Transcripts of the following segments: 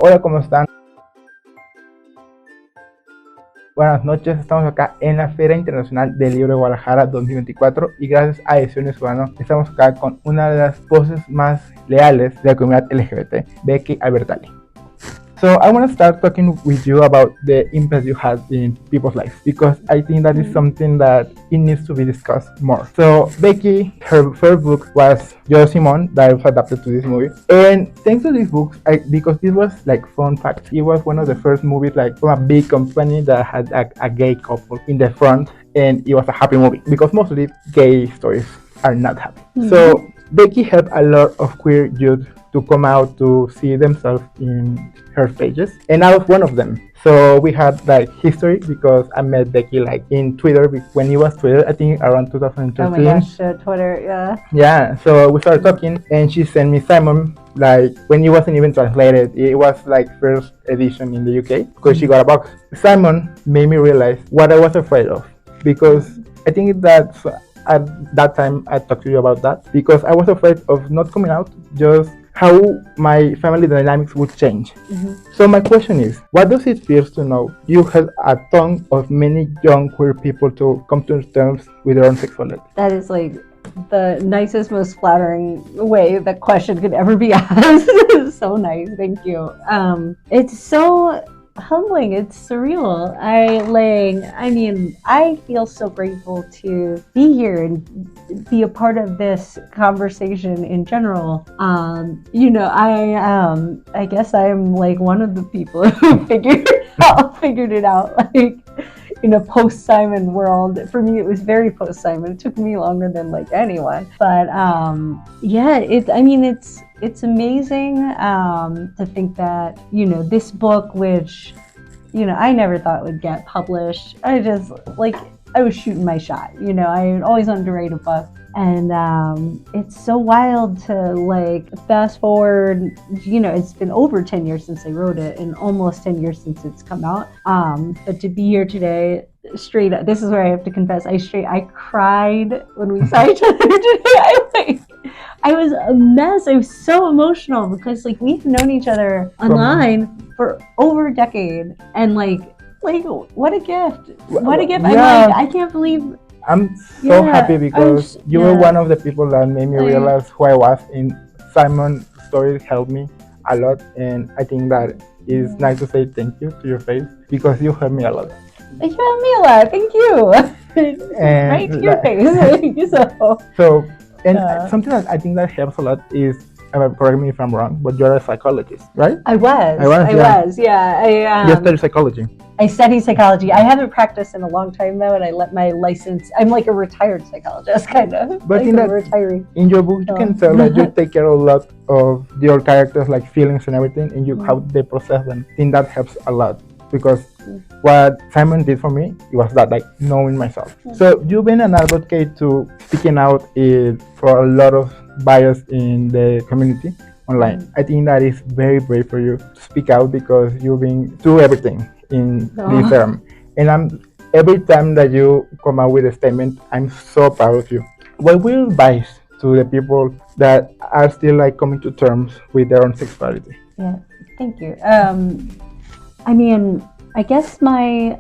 Hola, ¿cómo están? Buenas noches, estamos acá en la Feria Internacional del Libro de Guadalajara 2024 y gracias a Ediciones Urano estamos acá con una de las voces más leales de la comunidad LGBT, Becky Albertalli. So I want to start talking with you about the impact you had in people's lives because I think that is something that it needs to be discussed more. So Becky, her first book was Yo Simon that was adapted to this movie, and thanks to this book, because this was like fun fact, it was one of the first movies like from a big company that had a gay couple in the front, and it was a happy movie because mostly gay stories are not happy. So Becky helped a lot of queer youth to come out to see themselves in her pages, and I was one of them. So we had like history because I met Becky like in Twitter when it was Twitter, I think around 2013. Oh my gosh, Twitter, yeah. Yeah, so we started talking, and she sent me Simon like when it wasn't even translated. It was like first edition in the UK because she got a box. Simon made me realize what I was afraid of because I think that at that time I talked to you about that because I was afraid of not coming out, just how my family dynamics would change. So my question is, what does it feel to know you had a ton of many young queer people to come to terms with their own sexuality? That is like the nicest, most flattering way that question could ever be asked. So nice, thank you. It's so humbling, it's surreal. I feel so grateful to be here and be a part of this conversation in general. I guess I'm like one of the people who figured it out, like in a post-Simon world. For me, it was very post-Simon. It took me longer than like anyone, but it's amazing to think that, this book, which, I never thought would get published. I was shooting my shot. I always wanted to write a book. And it's so wild to like fast forward, it's been over 10 years since I wrote it and almost 10 years since it's come out. But to be here today, straight up, this is where I have to confess, I cried when we saw each other today. I was a mess. I was so emotional because like we've known each other online for over a decade, and like what a gift. What a gift. Yeah. I can't believe. I'm so happy because you were one of the people that made me realize who I was, and Simon's story helped me a lot, and I think that it's nice to say thank you to your face because you helped me a lot. You helped me a lot. Thank you. And right to your face. Something that I think that helps a lot is, correct me if I'm wrong, but you're a psychologist, right? I was. You studied psychology. I studied psychology. I haven't practiced in a long time though, and I let my license. I'm like a retired psychologist, kind of. But like in your book, you can tell that you take care of a lot of your characters, like feelings and everything, and how they process them. I think that helps a lot because what Simon did for me, it was that like knowing myself. So you've been an advocate to speaking out for a lot of bias in the community online. I think that is very brave for you to speak out because you've been through everything in this term. And every time that you come out with a statement, I'm so proud of you. What will you advise to the people that are still like coming to terms with their own sexuality? Yeah, thank you. I guess the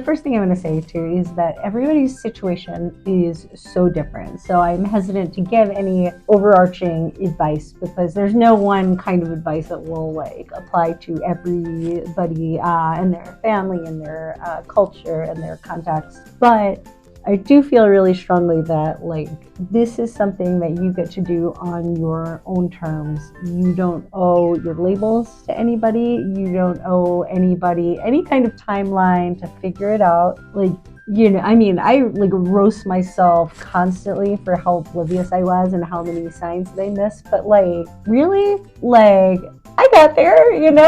first thing I'm going to say too is that everybody's situation is so different. So I'm hesitant to give any overarching advice because there's no one kind of advice that will like apply to everybody and their family and their culture and their context. But I do feel really strongly that like this is something that you get to do on your own terms. You don't owe your labels to anybody. You don't owe anybody any kind of timeline to figure it out. I like roast myself constantly for how oblivious I was and how many signs that I missed. But like really, like I got there, and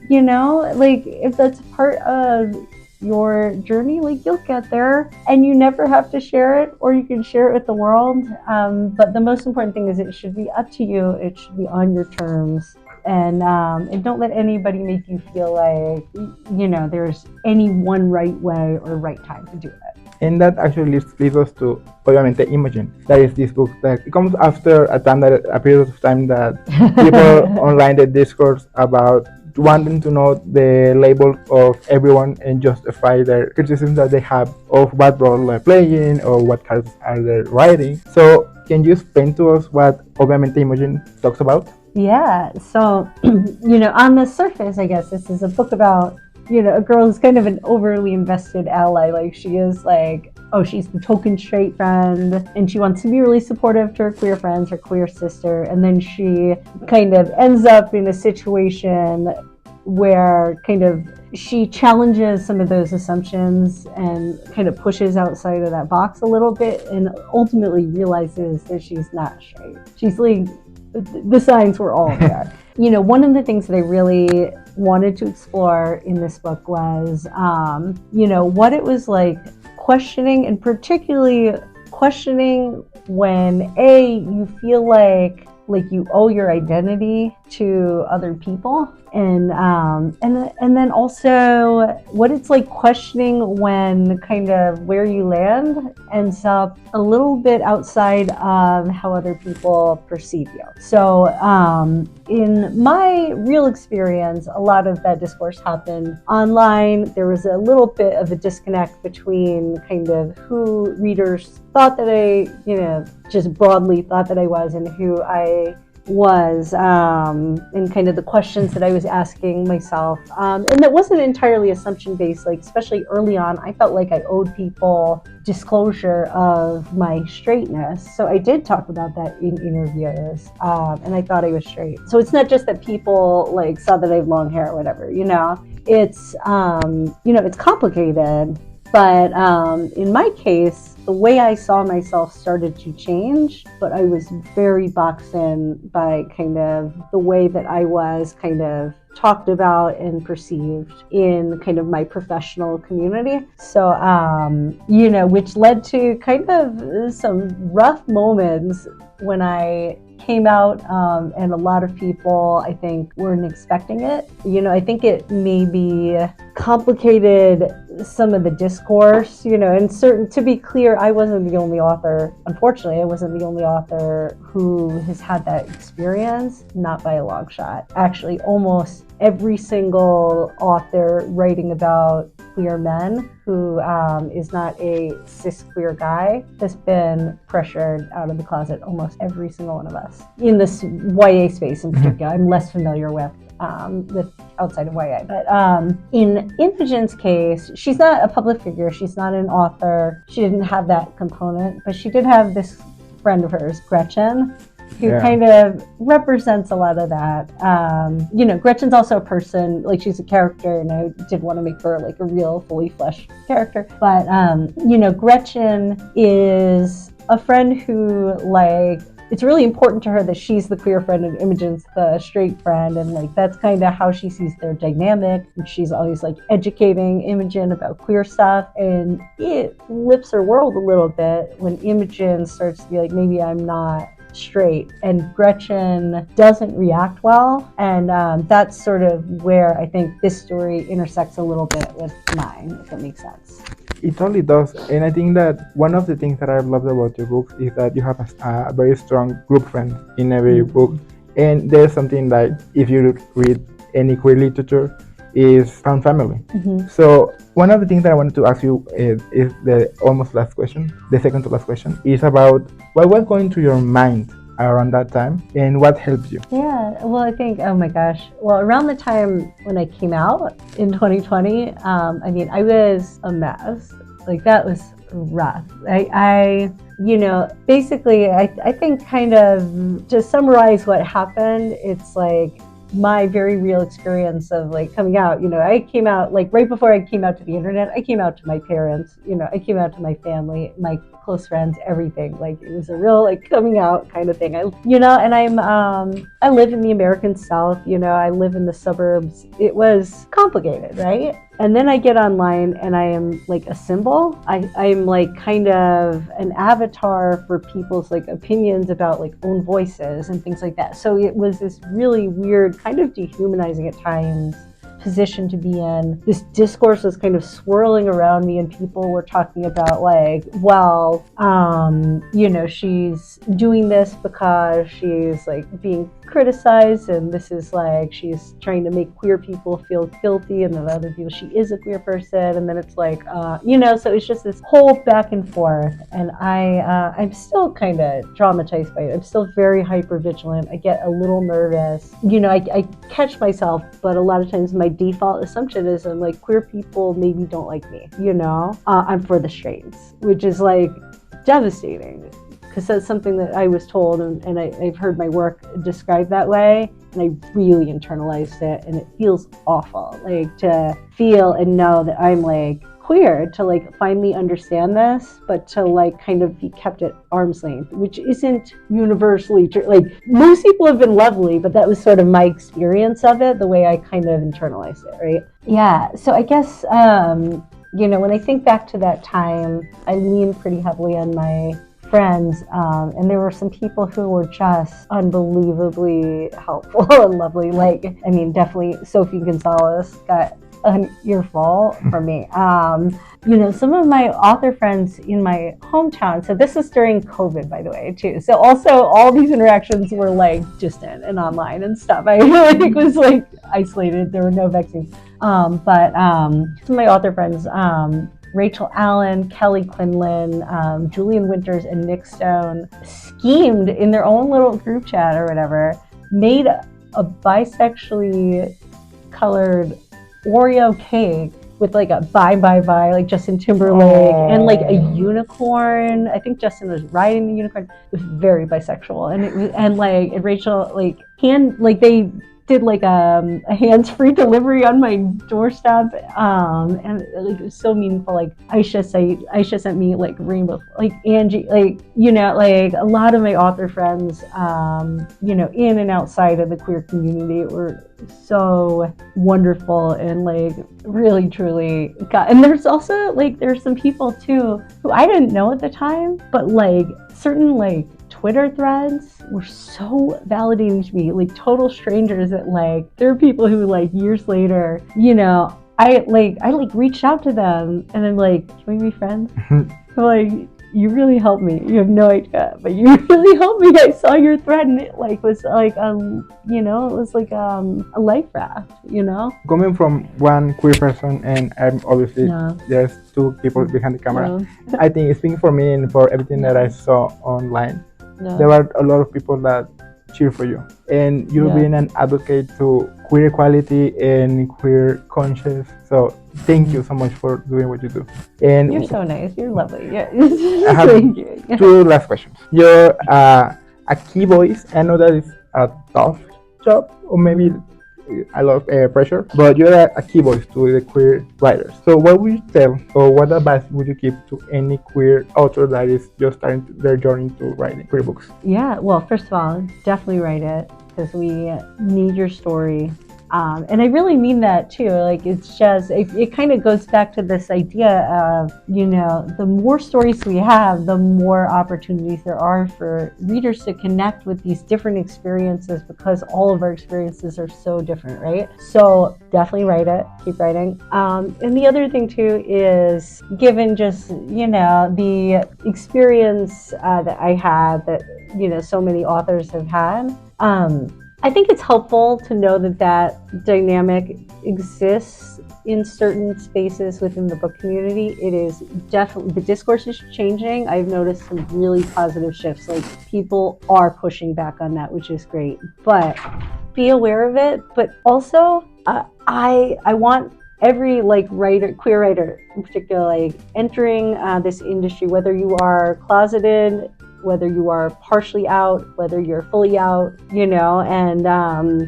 if that's part of your journey, like you'll get there, and you never have to share it, or you can share it with the world. But the most important thing is it should be up to you. It should be on your terms. And don't let anybody make you feel like, there's any one right way or right time to do it. And that actually leads us to Obviamente, Imogen. That is this book that comes after a period of time that people online the discourse about wanting to know the label of everyone and justify their criticism that they have of what role they're playing or what characters are they writing. So can you explain to us what Obviamente Imogen talks about? Yeah, so, on the surface, I guess this is a book about, a girl who's kind of an overly invested ally. Like, she is like, oh, she's the token straight friend, and she wants to be really supportive to her queer friends, her queer sister, and then she kind of ends up in a situation where kind of she challenges some of those assumptions and kind of pushes outside of that box a little bit and ultimately realizes that she's not straight. She's like, the signs were all there. One of the things that I really wanted to explore in this book was, what it was like questioning, and particularly questioning when you feel like you owe your identity to other people, and then also what it's like questioning when kind of where you land ends up a little bit outside of how other people perceive you. So in my real experience, a lot of that discourse happened online. There was a little bit of a disconnect between kind of who readers thought that I, just broadly thought that I was, and who I was, and kind of the questions that I was asking myself. And that wasn't entirely assumption based, especially early on, I felt like I owed people disclosure of my straightness. So I did talk about that in interviews, and I thought I was straight. So it's not just that people saw that I have long hair or whatever, it's, it's complicated. But in my case, the way I saw myself started to change, but I was very boxed in by kind of the way that I was kind of talked about and perceived in kind of my professional community. So, which led to kind of some rough moments when I came out, and a lot of people, I think, weren't expecting it. I think it maybe complicated some of the discourse, and to be clear, I wasn't the only author. Unfortunately, I wasn't the only author who has had that experience, not by a long shot. Actually, almost every single author writing about queer men who is not a cis queer guy has been pressured out of the closet, almost every single one of us. In this YA space in particular, I'm less familiar with outside of YA. But in Imogen's case, she's not a public figure, she's not an author, she didn't have that component, but she did have this friend of hers, Gretchen, who kind of represents a lot of that. Gretchen's also a person, she's a character, and I did want to make her a real fully fleshed character. But, Gretchen is a friend who it's really important to her that she's the queer friend and Imogen's the straight friend, and that's kind of how she sees their dynamic. And she's always educating Imogen about queer stuff, and it flips her world a little bit when Imogen starts to be maybe I'm not straight, and Gretchen doesn't react well, and that's sort of where I think this story intersects a little bit with mine, if that makes sense. It totally does, and I think that one of the things that I've loved about your books is that you have a very strong group friend in every book, and there's something if you read any queer literature, is found family. So one of the things that I wanted to ask you is the almost last question, the second to last question, is about what was going through your mind around that time and what helped you. Yeah, well, I think, oh my gosh, well, around the time when I came out in 2020, I was a mess. That was rough. Basically, I think kind of to summarize what happened, it's my very real experience of coming out. I came out right before I came out to the internet. I came out to my parents, I came out to my family, my close friends, everything. It was a real coming out kind of thing. And I live in the American South, I live in the suburbs. It was complicated, right? And then I get online and I am a symbol. I'm kind of an avatar for people's opinions about own voices and things like that. So it was this really weird, kind of dehumanizing at times position to be in. This discourse was kind of swirling around me, and people were talking about like, well, you know, she's doing this because she's like being criticized, and this is like she's trying to make queer people feel guilty, and then other people, she is a queer person, and then it's like, you know, so it's just this whole back and forth, and I'm still kind of traumatized by it. I'm still very hyper vigilant. I get a little nervous. You know, I catch myself, but a lot of times my default assumption is I'm like, queer people maybe don't like me, you know? I'm for the straights, which is like devastating, because that's something that I was told, and I've heard my work described that way, and I really internalized it, and it feels awful, like to feel and know that I'm like queer, to like finally understand this, but to like kind of be kept at arm's length, which isn't universally true. Like most people have been lovely, but that was sort of my experience of it, the way I kind of internalized it, right? Yeah, so I guess, you know, when I think back to that time, I leaned pretty heavily on my friends, and there were some people who were just unbelievably helpful and lovely. Like, I mean, definitely Sophie Gonzalez got an earful from me. You know, some of my author friends in my hometown, so this is during COVID, by the way, too. So also all these interactions were like distant and online and stuff. I like, was like isolated. There were no vaccines. But some of my author friends, Rachel Allen, Kelly Quinlan, Julian Winters, and Nick Stone schemed in their own little group chat or whatever, made a bisexually colored Oreo cake with like a bye like Justin Timberlake and like a unicorn. I think Justin was riding the unicorn. It was very bisexual, and it was, and like, and Rachel like they did like a hands-free delivery on my doorstep, and like it was so meaningful. Like Aisha sent me like rainbow, like Angie, like, you know, like a lot of my author friends, you know, in and outside of the queer community were so wonderful, and like really truly got. And there's also like there's some people too who I didn't know at the time, but like certain like Twitter threads were so validating to me, like total strangers, that like there are people who like years later, you know, I reached out to them and I'm like, can we be friends? Like, you really helped me. You have no idea, but you really helped me. I saw your thread and it like was like you know, it was like a life raft, you know. Coming from one queer person, and obviously there's two people behind the camera. I think speaking for me and for everything that I saw online, there were a lot of people that cheer for you, and you being an advocate to queer equality and queer conscious. So thank you so much for doing what you do. And you're so nice. You're lovely. Yeah. I have two last questions. You're a key voice. I know that it's a tough job, or maybe a lot of pressure, but you're a key voice to the queer writers. So what would you tell, or what advice would you give to any queer author that is just starting their journey to writing queer books? Yeah, well, first of all, definitely write it, because we need your story. And I really mean that too. Like, it's just, it kind of goes back to this idea of, you know, the more stories we have, the more opportunities there are for readers to connect with these different experiences, because all of our experiences are so different, right? So definitely write it, keep writing. And the other thing too is, given just, you know, the experience that I had, that, you know, so many authors have had, I think it's helpful to know that that dynamic exists in certain spaces within the book community. It is definitely, the discourse is changing. I've noticed some really positive shifts. Like, people are pushing back on that, which is great. But be aware of it. But also, I want every like writer, queer writer in particular, like entering this industry, whether you are closeted, whether you are partially out, whether you're fully out, you know, and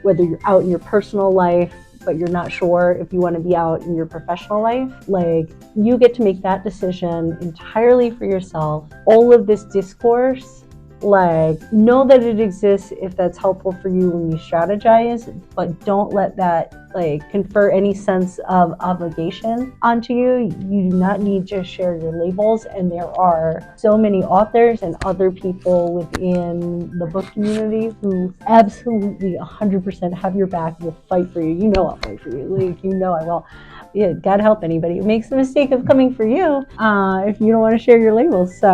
whether you're out in your personal life, but you're not sure if you want to be out in your professional life, like, you get to make that decision entirely for yourself. All of this discourse like, know that it exists if that's helpful for you when you strategize, but don't let that like confer any sense of obligation onto you. You do not need to share your labels, and there are so many authors and other people within the book community who absolutely 100% have your back, will fight for you. You know I'll fight for you. Like, you know I will. Yeah, God help anybody who makes the mistake of coming for you if you don't want to share your labels. So,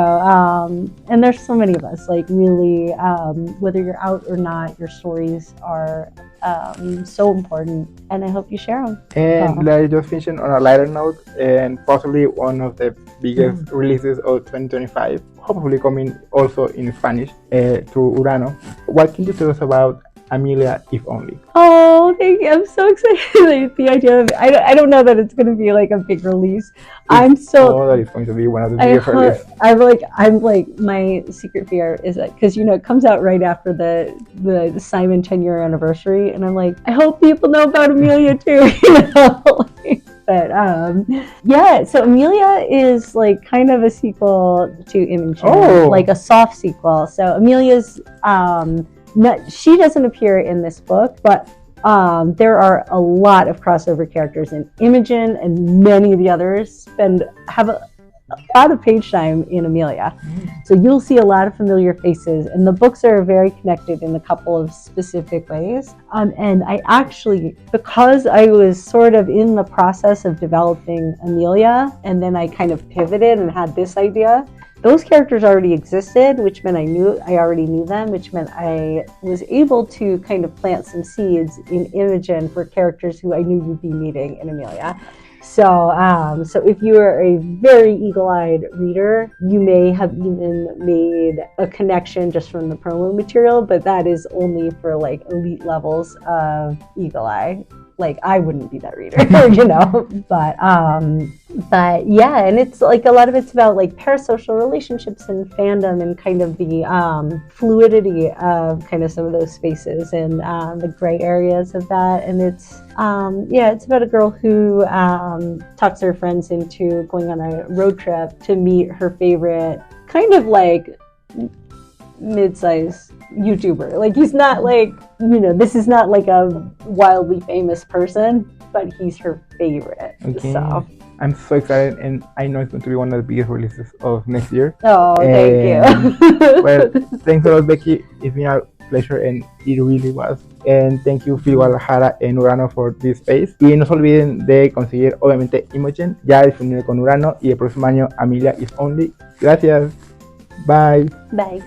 and there's so many of us, like really, whether you're out or not, your stories are so important, and I hope you share them. And let's just finish on a lighter note, and possibly one of the biggest releases of 2025, hopefully coming also in Spanish through Urano. What can you tell us about Amelia, if only? Oh, thank you. I'm so excited. The idea of I don't know that it's going to be like a big release. I'm so that it's going to be one of the biggest releases. I'm like my secret fear is that, because you know it comes out right after the Simon 10-year anniversary, and I'm like, I hope people know about Amelia too. You know. But yeah, so Amelia is like kind of a sequel to Imogen, like a soft sequel. So Amelia's she doesn't appear in this book, but there are a lot of crossover characters in Imogen, and many of the others have a lot of page time in Amelia. So you'll see a lot of familiar faces, and the books are very connected in a couple of specific ways. And I actually, because I was sort of in the process of developing Amelia, and then I kind of pivoted and had this idea, those characters already existed, which meant I already knew them, which meant I was able to kind of plant some seeds in Imogen for characters who I knew you'd be meeting in Amelia. So, so if you are a very eagle-eyed reader, you may have even made a connection just from the promo material, but that is only for like elite levels of eagle eye. Like, I wouldn't be that reader, you know, but yeah, and it's like a lot of it's about like parasocial relationships and fandom, and kind of the fluidity of kind of some of those spaces, and the gray areas of that. And it's yeah, it's about a girl who talks her friends into going on a road trip to meet her favorite kind of like mid-sized YouTuber. Like, he's not like, you know, this is not like a wildly famous person, but he's her favorite. Okay. So I'm so excited, and I know it's going to be one of the biggest releases of next year. Oh, thank you. Well, thanks a lot, Becky. It's been a pleasure, and it really was. And thank you, FIL Guadalajara en Urano, for this space. Y no se olviden de conseguir, obviamente, Imogen, ya disponible con Urano, y el próximo año Amelia, if only. Gracias. Bye. Bye.